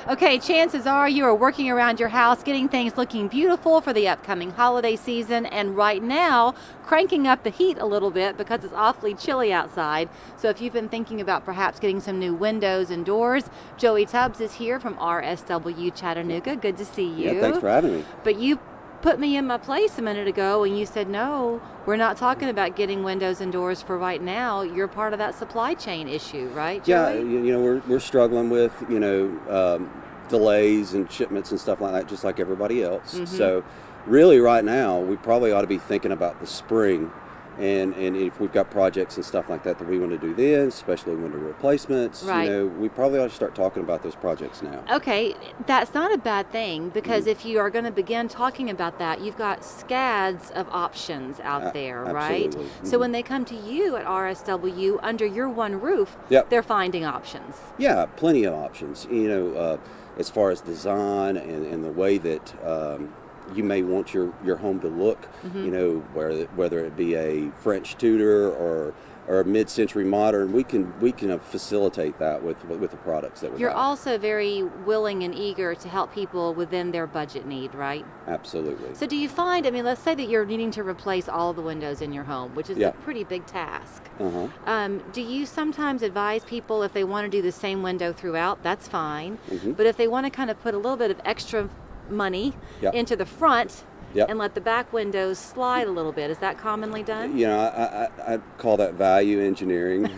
Okay, chances are you are working around your house, getting things looking beautiful for the upcoming holiday season, and right now cranking up the heat a little bit because it's awfully chilly outside. So if you've been thinking about perhaps getting some new windows and doors, Joey Tubbs is here from RSW Chattanooga. Good to see you. Yeah, thanks for having me. But you put me in my place a minute ago and you said, no, we're not talking about getting windows and doors for right now. You're part of that supply chain issue, right, Joey? Yeah, we're struggling with, delays and shipments and stuff like that, just like everybody else. Mm-hmm. So really right now, we probably ought to be thinking about the spring. And if we've got projects and stuff like that we want to do then, especially window replacements, right. We probably ought to start talking about those projects now. Okay, that's not a bad thing because if you are going to begin talking about that, you've got scads of options out there, right? Absolutely. So when they come to you at RSW under your one roof, Yep. they're finding options. Yeah, plenty of options. As far as design and the way that you may want your home to look, whether it be a French Tudor or mid-century modern, we can facilitate that with the products that we You're have. also very willing and eager to help people within their budget need, right? Absolutely. So do you find, let's say that you're needing to replace all of the windows in your home, which is Yeah. a pretty big task. Uh-huh. Do you sometimes advise people if they want to do the same window throughout, that's fine, Mm-hmm. but if they want to kind of put a little bit of extra money Yep. into the front Yep. and let the back windows slide a little bit, is that commonly done? I call that value engineering.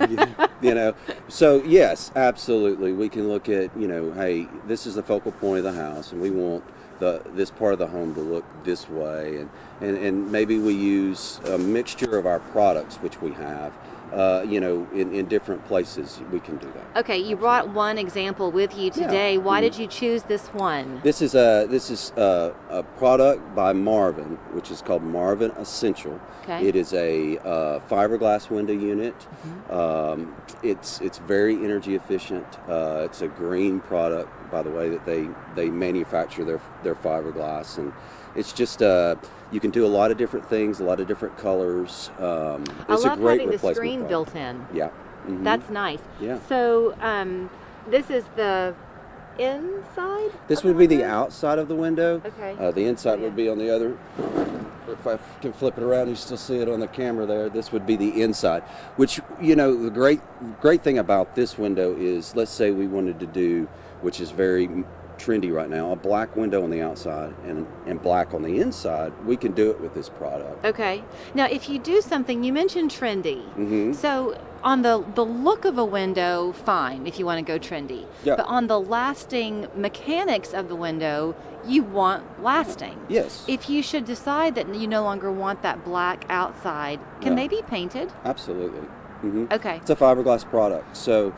So yes, absolutely. We can look at, hey, this is the focal point of the house, and we want this part of the home to look this way, and maybe we use a mixture of our products, which we have, in different places. We can do that. Okay, you brought one example with you today. Yeah. Why Mhm. did you choose this one? This is a product by Marvin, which is called Marvin Essential. Okay. It is a fiberglass window unit. Mm-hmm. It's very energy efficient. It's a green product, by the way, that they manufacture their fiberglass, and it's just you can do a lot of different things, a lot of different colors. I It's a love great having the replacement screen product. built in. Yeah. Mhm. That's nice. Yeah. So this is the inside? This of would be the window? outside of the window. Okay. The inside Yeah. would be on the other. If I can flip it around, you still see it on the camera there. This would be the inside, which, the great thing about this window is, let's say we wanted to do, which is very trendy right now, a black window on the outside and black on the inside. We can do it with this product. Okay. Now, if you do something, you mentioned trendy. Mm-hmm. So on the look of a window, fine, if you want to go trendy. Yeah. But on the lasting mechanics of the window, you want lasting. Yes. If you should decide that you no longer want that black outside, can Yeah. they be painted? Absolutely. Mm-hmm. Okay. It's a fiberglass product, so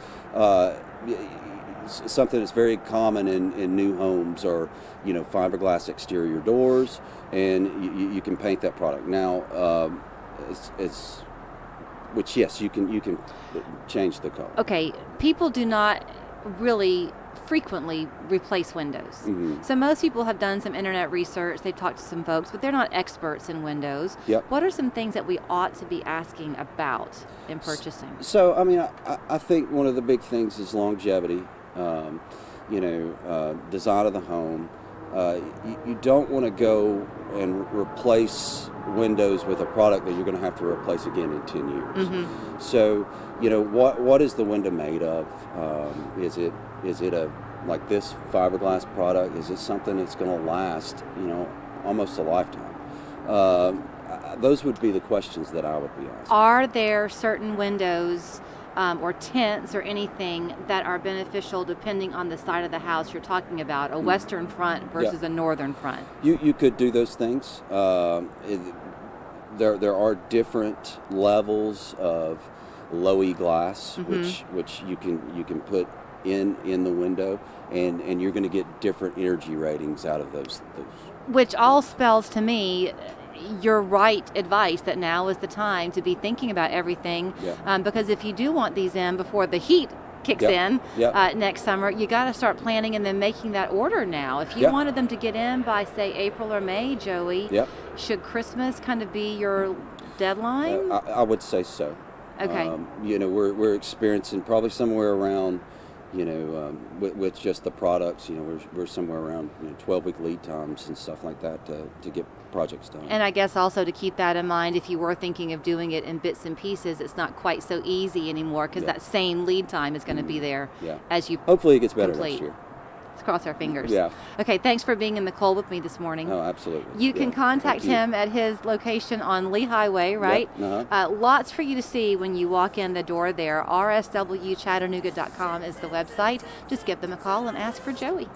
something that's very common in new homes are, fiberglass exterior doors, and you can paint that product. Now, yes, you can change the color. Okay, people do not really frequently replace windows. Mhm. So most people have done some internet research, they've talked to some folks, but they're not experts in windows. Yep. What are some things that we ought to be asking about in purchasing? So, I think one of the big things is longevity, design of the home. You don't want to go and replace windows with a product that you're going to have to replace again in 10 years. Mhm. So, what is the window made of? Is it a like this fiberglass product? Is it something that's going to last, almost a lifetime? Those would be the questions that I would be asking. Are there certain windows or tints or anything that are beneficial depending on the side of the house you're talking about, a western front versus a northern front? You could do those things. There are different levels of low E glass, which you can put in the window, and you're going to get different energy ratings out of those. Which all spells to me your right advice that now is the time to be thinking about everything. Yeah. Because if you do want these in before the heat kicks Yep. in Yep. next summer, you got to start planning and then making that order now. If you Yep. wanted them to get in by, say, April or May, Joey, Yep. should Christmas kind of be your deadline? I would say so. Okay. We're experiencing probably somewhere around, with just the products, we're somewhere around 12-week lead times and stuff like that to get projects done. And I guess also to keep that in mind, if you were thinking of doing it in bits and pieces, it's not quite so easy anymore because that same lead time is going to be there as you hopefully it gets better complete. next year. Let's cross our fingers. Yeah. Okay, thanks for being in the cold with me this morning. Oh, absolutely. You can contact him at his location on Lee Highway, right? Yep. Uh-huh. Lots for you to see when you walk in the door there. RSW Chattanooga.com is the website. Just give them a call and ask for Joey.